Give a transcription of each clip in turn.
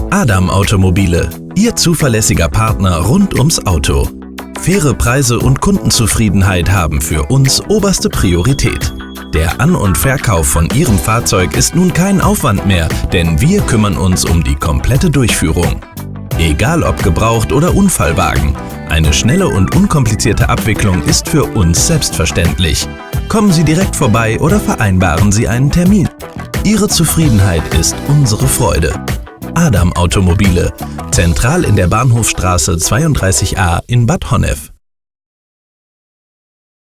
Adam Automobile, Ihr zuverlässiger Partner rund ums Auto. Faire Preise und Kundenzufriedenheit haben für uns oberste Priorität. Der An- und Verkauf von Ihrem Fahrzeug ist nun kein Aufwand mehr, denn wir kümmern uns um die komplette Durchführung. Egal ob gebraucht oder Unfallwagen, eine schnelle und unkomplizierte Abwicklung ist für uns selbstverständlich. Kommen Sie direkt vorbei oder vereinbaren Sie einen Termin. Ihre Zufriedenheit ist unsere Freude. Adam Automobile, zentral in der Bahnhofstraße 32a in Bad Honnef.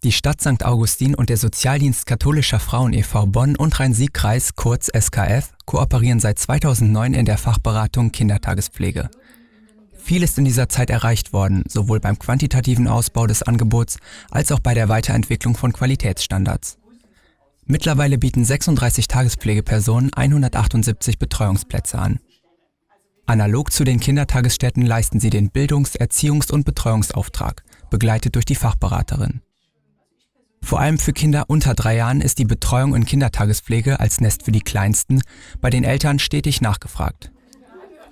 Die Stadt St. Augustin und der Sozialdienst Katholischer Frauen e.V. Bonn und Rhein-Sieg-Kreis, kurz SKF, kooperieren seit 2009 in der Fachberatung Kindertagespflege. Viel ist in dieser Zeit erreicht worden, sowohl beim quantitativen Ausbau des Angebots als auch bei der Weiterentwicklung von Qualitätsstandards. Mittlerweile bieten 36 Tagespflegepersonen 178 Betreuungsplätze an. Analog zu den Kindertagesstätten leisten sie den Bildungs-, Erziehungs- und Betreuungsauftrag, begleitet durch die Fachberaterin. Vor allem für Kinder unter 3 Jahren ist die Betreuung in Kindertagespflege als Nest für die Kleinsten bei den Eltern stetig nachgefragt.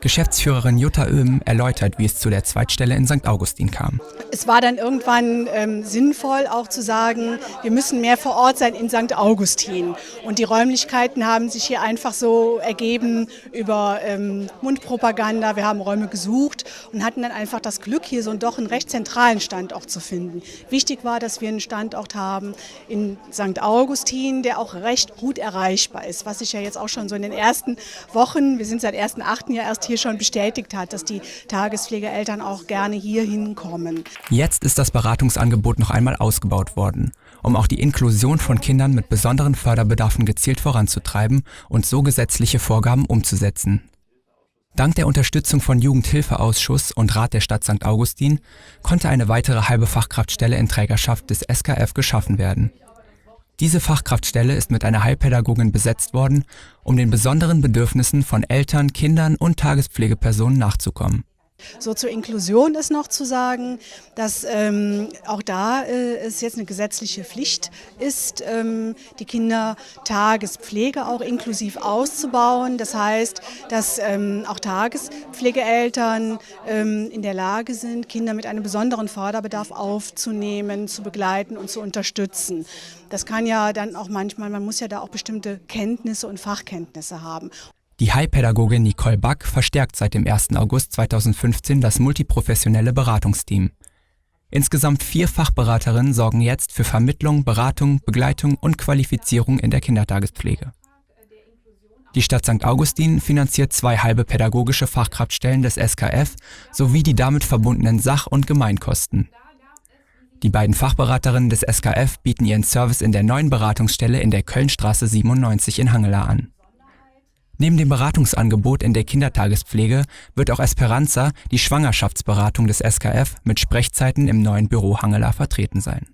Geschäftsführerin Jutta Oehm erläutert, wie es zu der Zweitstelle in St. Augustin kam. Es war dann irgendwann sinnvoll auch zu sagen, wir müssen mehr vor Ort sein in St. Augustin. Und die Räumlichkeiten haben sich hier einfach so ergeben über Mundpropaganda. Wir haben Räume gesucht und hatten dann einfach das Glück, hier so doch einen recht zentralen Standort zu finden. Wichtig war, dass wir einen Standort haben in St. Augustin, der auch recht gut erreichbar ist, was sich ja jetzt auch schon so in den ersten Wochen, wir sind seit 1.8. ja erst hier schon bestätigt hat, dass die Tagespflegeeltern auch gerne hier hinkommen. Jetzt ist das Beratungsangebot noch einmal ausgebaut worden, um auch die Inklusion von Kindern mit besonderen Förderbedarfen gezielt voranzutreiben und so gesetzliche Vorgaben umzusetzen. Dank der Unterstützung von Jugendhilfeausschuss und Rat der Stadt St. Augustin konnte eine weitere halbe Fachkraftstelle in Trägerschaft des SKF geschaffen werden. Diese Fachkraftstelle ist mit einer Heilpädagogin besetzt worden, um den besonderen Bedürfnissen von Eltern, Kindern und Tagespflegepersonen nachzukommen. So zur Inklusion ist noch zu sagen, dass auch da es jetzt eine gesetzliche Pflicht ist, die Kindertagespflege auch inklusiv auszubauen. Das heißt, dass auch Tagespflegeeltern in der Lage sind, Kinder mit einem besonderen Förderbedarf aufzunehmen, zu begleiten und zu unterstützen. Das kann ja dann auch manchmal, man muss ja da auch bestimmte Kenntnisse und Fachkenntnisse haben. Die Heilpädagogin Nicole Back verstärkt seit dem 1. August 2015 das multiprofessionelle Beratungsteam. Insgesamt 4 Fachberaterinnen sorgen jetzt für Vermittlung, Beratung, Begleitung und Qualifizierung in der Kindertagespflege. Die Stadt St. Augustin finanziert 2 halbe pädagogische Fachkraftstellen des SKF sowie die damit verbundenen Sach- und Gemeinkosten. Die beiden Fachberaterinnen des SKF bieten ihren Service in der neuen Beratungsstelle in der Kölnstraße 97 in Hangela an. Neben dem Beratungsangebot in der Kindertagespflege wird auch Esperanza, die Schwangerschaftsberatung des SKF, mit Sprechzeiten im neuen Büro Hangela vertreten sein.